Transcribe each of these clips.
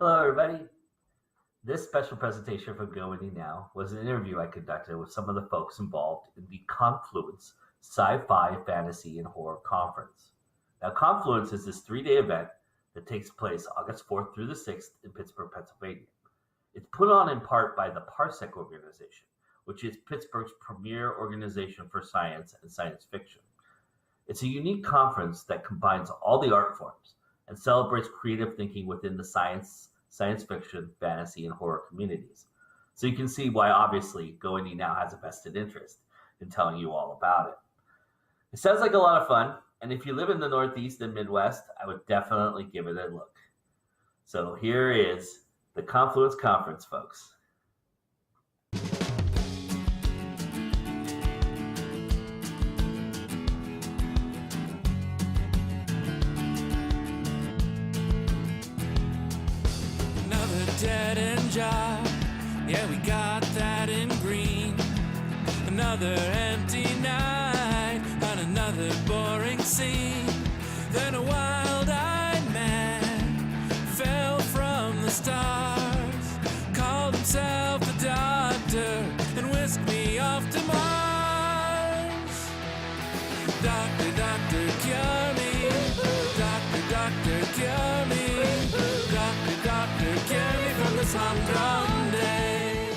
Hello, everybody. This special presentation from GoIndieNow was an interview I conducted with some of the folks involved in the Confluence Sci-Fi, Fantasy, and Horror Conference. Now, Confluence is this 3-day event that takes place August 4th through the 6th in Pittsburgh, Pennsylvania. It's put on in part by the Parsec Organization, which is Pittsburgh's premier organization for science and science fiction. It's a unique conference that combines all the art forms and celebrates creative thinking within the science fiction, fantasy, and horror communities. So you can see why, obviously, GoIndieNow has a vested interest in telling you all about it. It sounds like a lot of fun, and if you live in the Northeast and Midwest, I would definitely give it a look. So here is the Confluence Conference, folks. Dead-end job, yeah, we got that in green. Another empty night on another boring scene. Then a wild-eyed man fell from the stars, called himself the doctor, and whisked me off to Mars. Doctor, doctor, cure me. Doctor, doctor, cure me. Doctor, doctor, cure me from this humdrum day.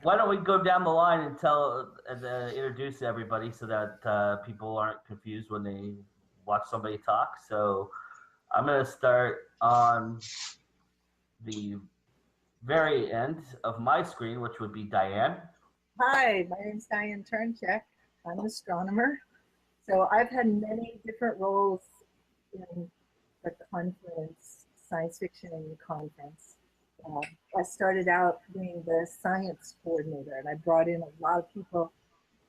Why don't we go down the line and introduce everybody so that people aren't confused when they watch somebody talk. So I'm going to start on the very end of my screen, which would be Diane. Hi, my name's Diane Turncheck. I'm an astronomer. So I've had many different roles in the Confluence Science Fiction Conference. I started out being the science coordinator, and I brought in a lot of people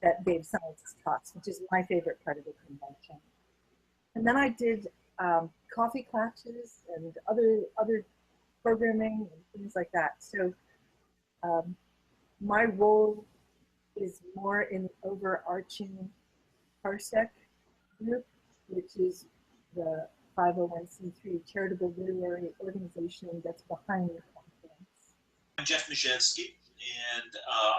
that gave science talks, which is my favorite part of the convention. And then I did coffee classes and other programming and things like that. So my role is more in the overarching Parsec group, which is the 501c3 charitable literary organization that's behind the conference. I'm Jeff Maszewski, and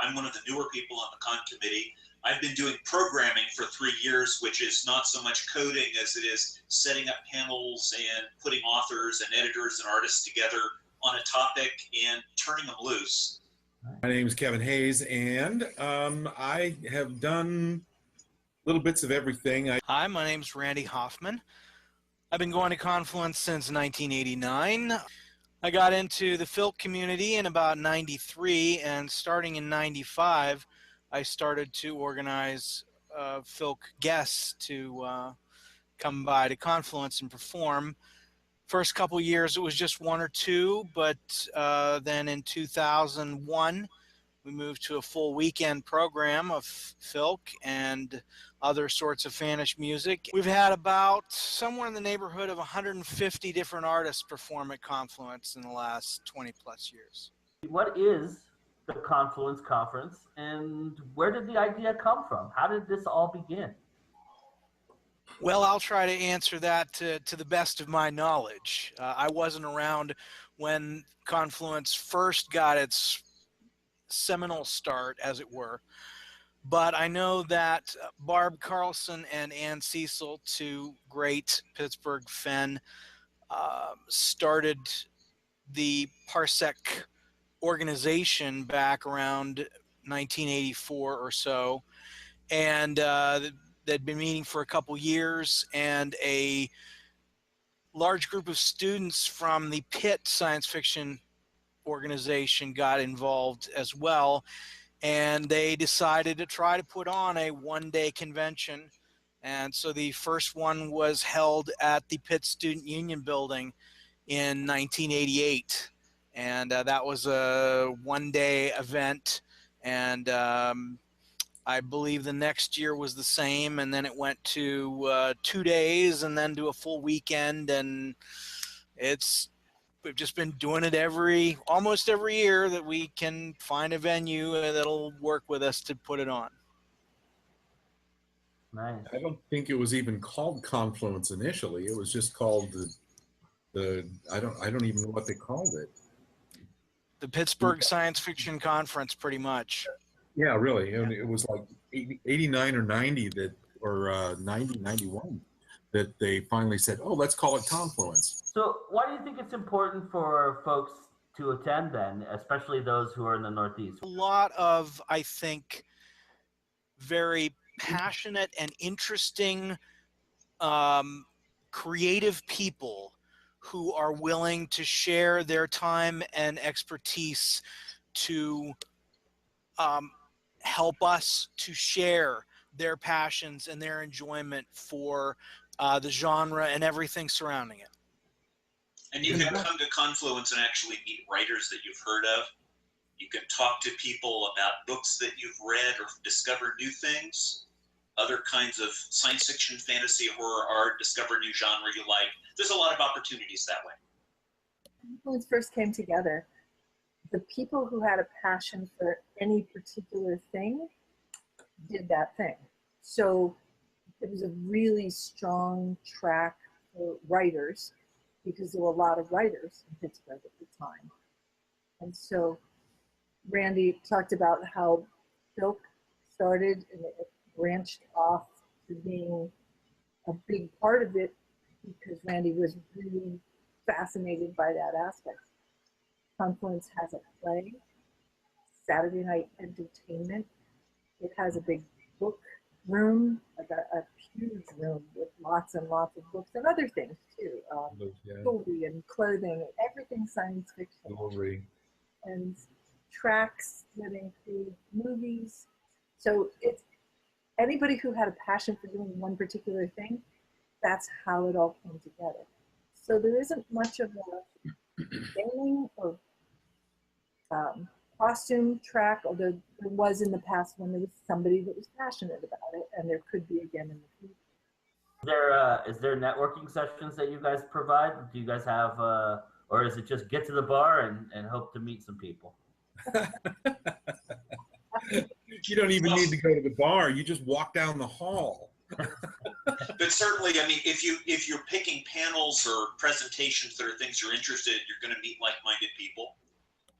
I'm one of the newer people on the con committee. I've been doing programming for 3 years, which is not so much coding as it is setting up panels and putting authors and editors and artists together on a topic and turning them loose. My name is Kevin Hayes, and I have done little bits of everything. Hi, my name's Randy Hoffman. I've been going to Confluence since 1989. I got into the Filk community in about 93, and starting in 95, I started to organize Filk guests to come by to Confluence and perform. First couple years it was just 1 or 2, but then in 2001 we moved to a full weekend program of Filk and other sorts of Finnish music. We've had about somewhere in the neighborhood of 150 different artists perform at Confluence in the last 20 plus years. What is the Confluence Conference, and where did the idea come from? How did this all begin? Well, I'll try to answer that to the best of my knowledge. I wasn't around when Confluence first got its seminal start, as it were. But I know that Barb Carlson and Ann Cecil, two great Pittsburgh Fen, started the Parsec Organization back around 1984 or so. And they'd been meeting for a couple years, and a large group of students from the Pitt Science Fiction Organization got involved as well, and they decided to try to put on a one-day convention. And so the first one was held at the Pitt Student Union building in 1988, and that was a one-day event. And I believe the next year was the same, and then it went to 2 days and then to a full weekend, and we've just been doing it almost every year that we can find a venue that'll work with us to put it on. Nice. I don't think it was even called Confluence initially. It was just called the I don't even know what they called it. The Pittsburgh Science Fiction Conference, pretty much. Yeah, really. And it was like 89 or 90 that, or 90, 91 that they finally said, oh, let's call it Confluence. So why do you think it's important for folks to attend then, especially those who are in the Northeast? A lot of, I think, very passionate and interesting, creative people who are willing to share their time and expertise to help us to share their passions and their enjoyment for the genre and everything surrounding it. And you can come to Confluence and actually meet writers that you've heard of. You can talk to people about books that you've read or discover new things, other kinds of science fiction, fantasy, horror, art, discover new genre you like. There's a lot of opportunities that way. When Confluence first came together, the people who had a passion for any particular thing did that thing. So it was a really strong track for writers because there were a lot of writers in Pittsburgh at the time. And so Randy talked about how Filk started and it branched off to being a big part of it because Randy was really fascinated by that aspect. Confluence has a play, Saturday night entertainment. It has a big book room, like a huge room with lots and lots of books and other things too. Jewelry and clothing, everything science fiction. Jewelry. And tracks that include movies. So it's anybody who had a passion for doing one particular thing, that's how it all came together. So there isn't much of a gaming or costume track, although there was in the past when there was somebody that was passionate about it, and there could be again in the future. Is there networking sessions that you guys provide? Do you guys have, or is it just get to the bar and hope to meet some people? You don't even need to go to the bar. You just walk down the hall. But certainly, I mean, if you're picking panels or presentations that are things you're interested in, you're going to meet like-minded people.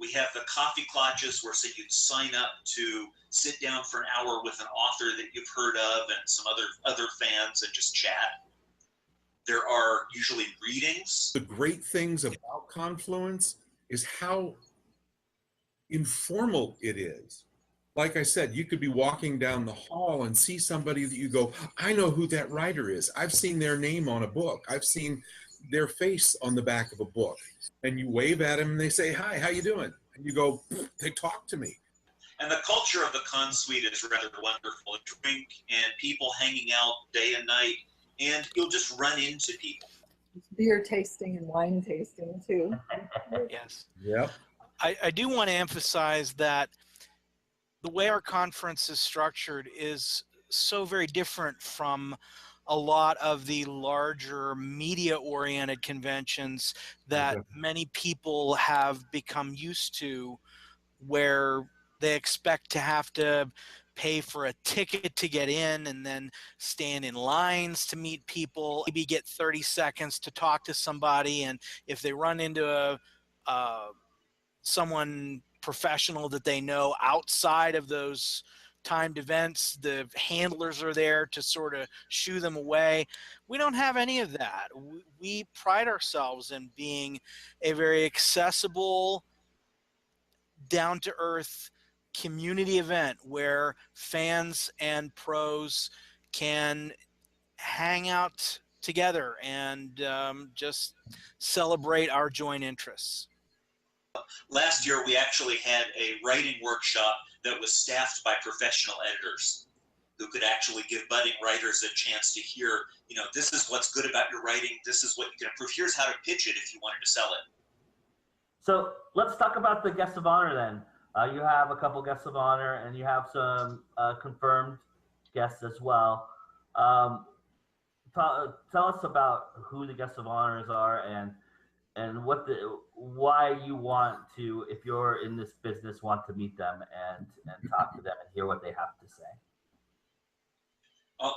We have the coffee clutches where so you'd sign up to sit down for an hour with an author that you've heard of and some other fans and just chat. There are usually readings. The great things about Confluence is how informal it is. Like I said, you could be walking down the hall and see somebody that you go, I know who that writer is. I've seen their name on a book. I've seen their face on the back of a book. And you wave at them and they say, hi, how you doing? And you go, they talk to me. And the culture of the Con Suite is rather wonderful. A drink and people hanging out day and night, and you'll just run into people. Beer tasting and wine tasting too. Yes. Yep. I do want to emphasize that the way our conference is structured is so very different from a lot of the larger media-oriented conventions that many people have become used to, where they expect to have to pay for a ticket to get in and then stand in lines to meet people, maybe get 30 seconds to talk to somebody, and if they run into someone professional that they know outside of those timed events, the handlers are there to sort of shoo them away. We don't have any of that. We pride ourselves in being a very accessible, down-to-earth community event where fans and pros can hang out together and just celebrate our joint interests. Last year, we actually had a writing workshop that was staffed by professional editors who could actually give budding writers a chance to hear, you know, this is what's good about your writing. This is what you can improve. Here's how to pitch it if you wanted to sell it. So let's talk about the guests of honor then. You have a couple guests of honor and you have some confirmed guests as well. Tell us about who the guests of honors are and why you want to, if you're in this business, want to meet them and talk to them and hear what they have to say.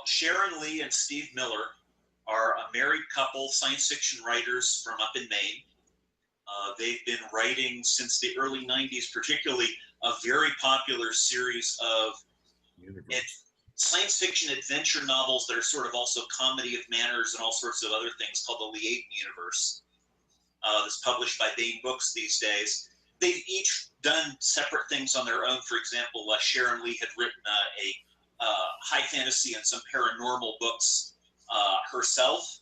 Sharon Lee and Steve Miller are a married couple, science fiction writers from up in Maine. They've been writing since the early 90s, particularly a very popular series of science fiction adventure novels that are sort of also comedy of manners and all sorts of other things called the Liaden Universe. That's published by Baen Books these days. They've each done separate things on their own. For example, Sharon Lee had written a high fantasy and some paranormal books herself,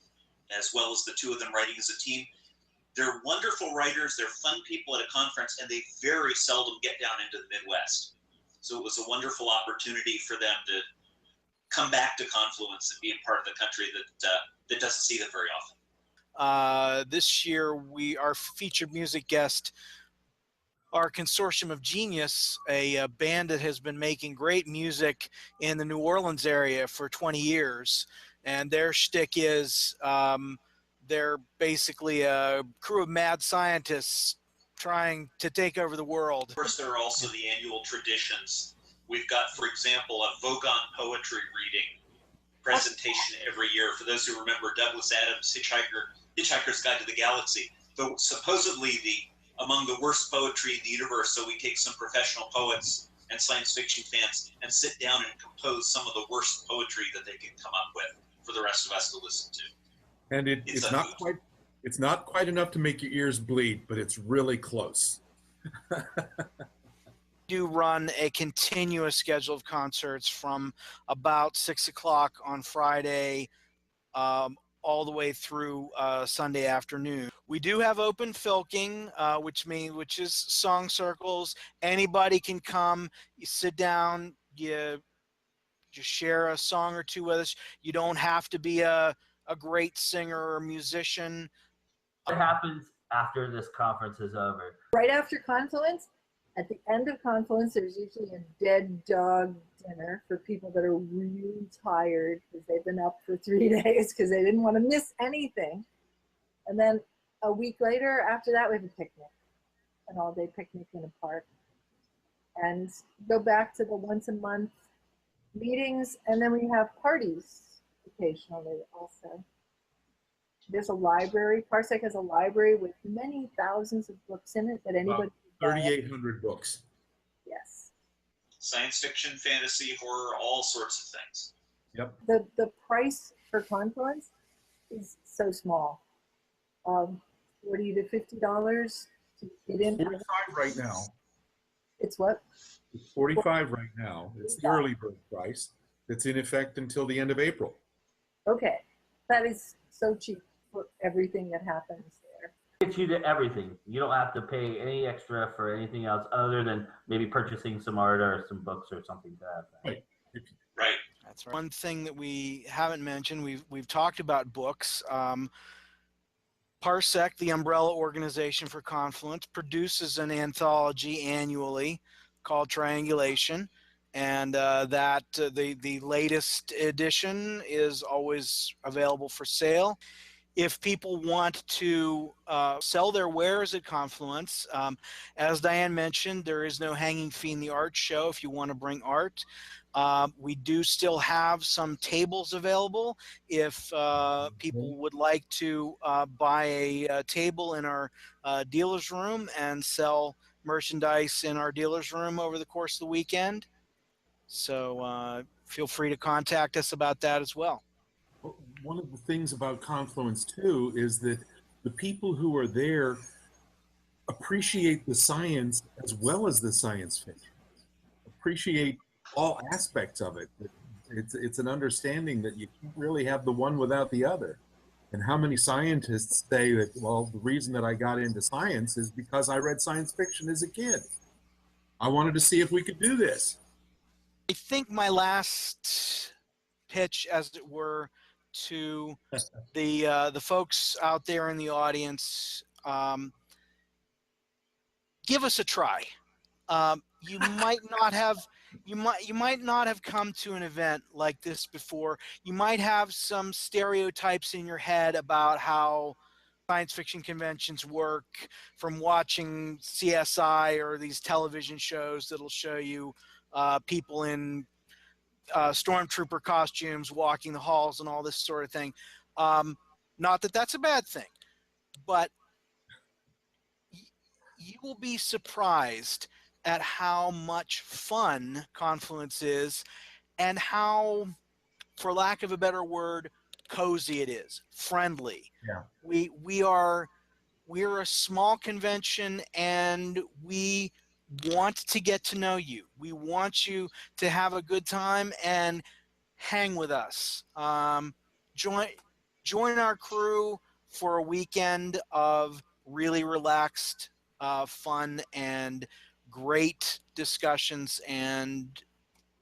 as well as the two of them writing as a team. They're wonderful writers. They're fun people at a conference, and they very seldom get down into the Midwest. So it was a wonderful opportunity for them to come back to Confluence and be a part of the country that doesn't see them very often. This year, our featured music guest, our Consortium of Genius, a band that has been making great music in the New Orleans area for 20 years. And their shtick is they're basically a crew of mad scientists trying to take over the world. Of course, there are also the annual traditions. We've got, for example, a Vogon poetry reading presentation every year. For those who remember Douglas Adams' Hitchhiker's Guide to the Galaxy, though supposedly among the worst poetry in the universe, so we take some professional poets and science fiction fans and sit down and compose some of the worst poetry that they can come up with for the rest of us to listen to. And it's not quite enough to make your ears bleed, but it's really close. Do run a continuous schedule of concerts from about 6 o'clock on Friday all the way through Sunday afternoon. We do have open filking, which is song circles. Anybody can come. You sit down. You just share a song or two with us. You don't have to be a great singer or musician. What happens after this conference is over? Right after Confluence, at the end of Confluence, there's usually a dead dog dinner for people that are really tired because they've been up for 3 days because they didn't want to miss anything. And then a week later, after that, we have a picnic, an all-day picnic in a park. And go back to the once-a-month meetings, and then we have parties occasionally also. There's a library. Parsec has a library with many thousands of books in it that anybody can buy. 3,800 books. Yes. Science fiction, fantasy, horror, all sorts of things. Yep. The price for Confluence is so small. $40 to $50 to get in. 45 right now. It's what? It's 45 right now. It's the early bird price. It's in effect until the end of April. Okay, that is so cheap for everything that happens there. Get you to everything. You don't have to pay any extra for anything else other than maybe purchasing some art or some books or something to have that. Right. Right. That's right. One thing that we haven't mentioned, we've talked about books. Parsec, the umbrella organization for Confluence, produces an anthology annually called Triangulation, and the latest edition is always available for sale. If people want to sell their wares at Confluence, as Diane mentioned, there is no hanging fee in the art show if you want to bring art. We do still have some tables available if people would like to buy a table in our dealer's room and sell merchandise in our dealer's room over the course of the weekend. So feel free to contact us about that as well. One of the things about Confluence too is that the people who are there appreciate the science as well as the science fiction, appreciate all aspects of it. It's an understanding that you can't really have the one without the other. And how many scientists say that, well, the reason that I got into science is because I read science fiction as a kid. I wanted to see if we could do this. I think my last pitch, as it were, to the folks out there in the audience, give us a try. You might not have come to an event like this before. You might have some stereotypes in your head about how science fiction conventions work from watching CSI or these television shows that'll show you people in stormtrooper costumes walking the halls and all this sort of thing. Not that that's a bad thing, but you will be surprised at how much fun Confluence is and how, for lack of a better word, cozy it is, friendly. Yeah. We're a small convention, and we want to get to know you. We want you to have a good time and hang with us. Join our crew for a weekend of really relaxed, fun, and great discussions, and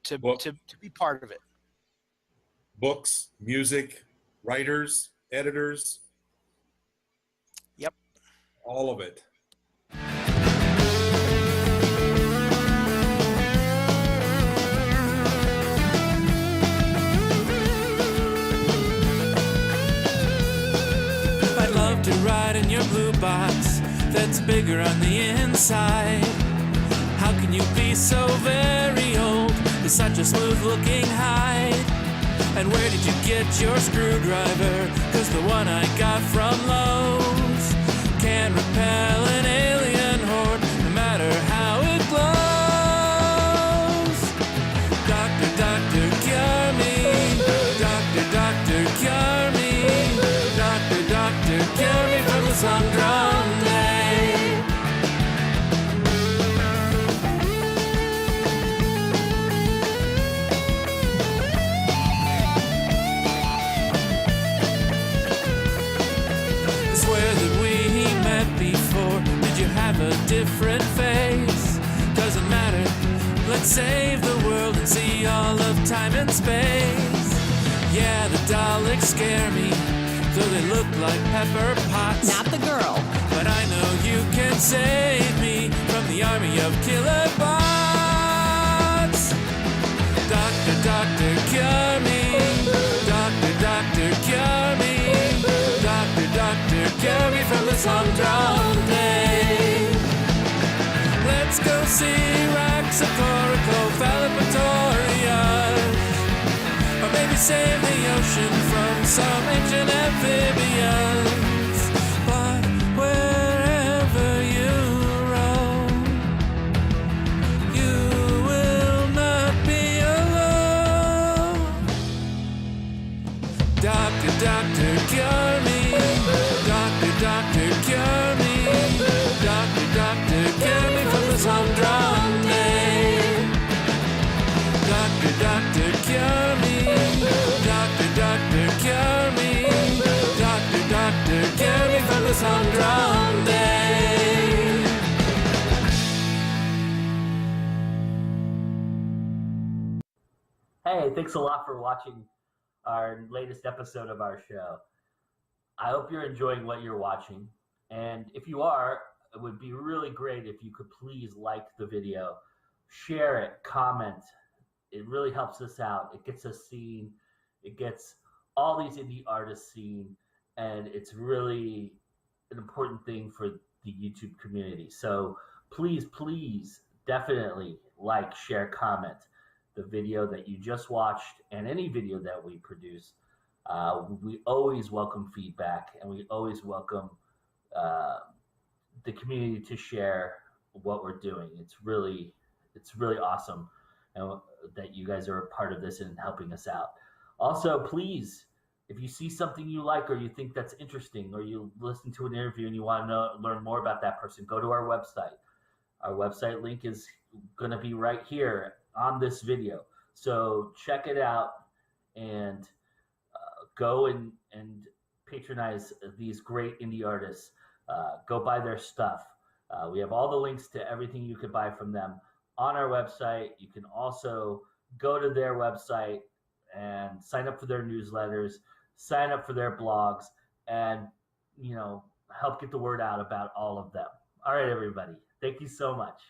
to be part of it. Books, music, writers, editors. Yep. All of it. I'd love to ride in your blue box that's bigger on the inside. How can you be so very old? It's such a smooth looking hide. And where did you get your screwdriver? 'Cause the one I got from Lowe's can repel an alien horde, no matter how it glows. Doctor, doctor, cure me. Doctor, doctor, cure me. Doctor, doctor, cure me from this humdrum day. A different face, doesn't matter. Let's save the world and see all of time and space. Yeah, the Daleks scare me, though they look like pepper pots. Not the girl. But I know you can save me from the army of killer bots. Doctor, doctor, cure me. Doctor, doctor, cure me. Doctor, doctor, cure me from this humdrum day. Let's go see Raxacoricofallapatorius, or maybe save the ocean from some ancient amphibians. But wherever you roam, you will not be alone. Doctor, doctor, cure me. Doctor, doctor, cure me. Doctor, doctor, cure me from this humdrum day. Doctor, doctor, cure me. Doctor, doctor, cure me. Doctor, doctor, cure me from this humdrum day. Hey, thanks a lot for watching our latest episode of our show. I hope you're enjoying what you're watching. And if you are, it would be really great if you could please like the video, share it, comment. It really helps us out. It gets us seen. It gets all these indie artists seen. And it's really an important thing for the YouTube community. So please, please, definitely like, share, comment the video that you just watched and any video that we produce. We always welcome feedback, and we always welcome the community to share what we're doing. It's really awesome, and that you guys are a part of this and helping us out. Also, please, if you see something you like or you think that's interesting, or you listen to an interview and you want to learn more about that person, go to our website. Our website link is going to be right here on this video. So check it out and go and patronize these great indie artists. Go buy their stuff. We have all the links to everything you could buy from them on our website. You can also go to their website and sign up for their newsletters, sign up for their blogs, and help get the word out about all of them. All right, everybody. Thank you so much.